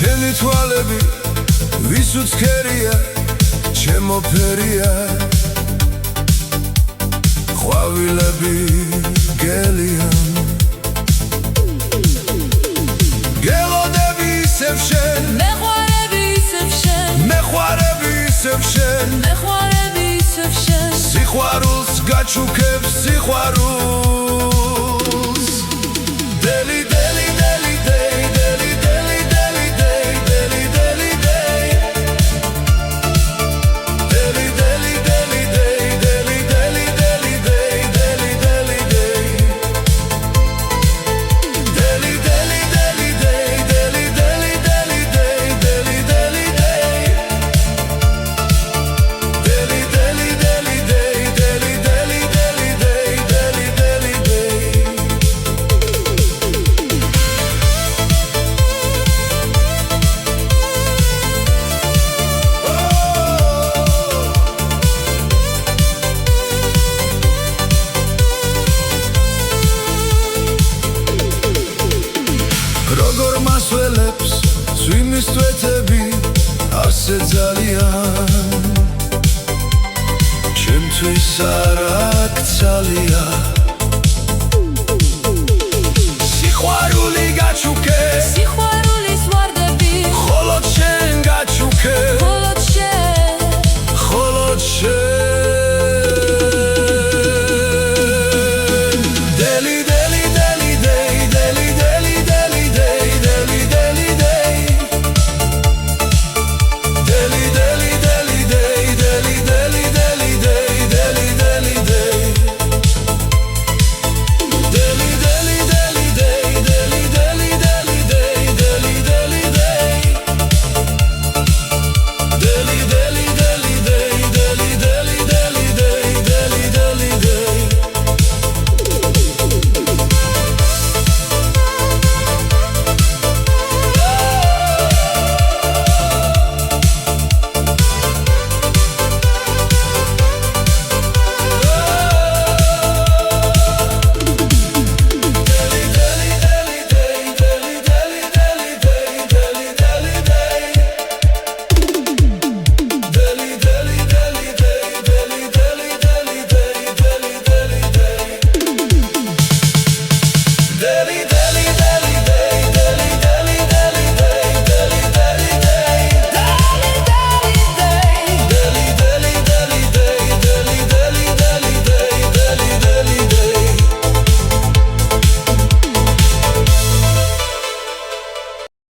ჩემი თვალები ვის უცქერია ჩემო ფერია ყვავილები გელიან გელოდები ისევ შენ მეხვარები ისევ შენ მეხვარები ისევ შენ მეხვარები ისევ შენ სიყვარულს გაჩუქებს სიყვარულს დელი დელი დელი დეი დელი დელი დელი დეი დელი დელი დეი დელი დელი დელი დეი დელი დელი დელი დეი დელი დელი დეი დელი დელი დელი დეი დელი დელი დელი დეი დელი დელი დეი დელი დელი დელი დეი დელი დელი დელი დეი დელი დელი დეი როგორ მასველებს სვიმის თვეთები ასე ძალიან ჩემთვის არ აქცალია სიყვარული გაჩუქეს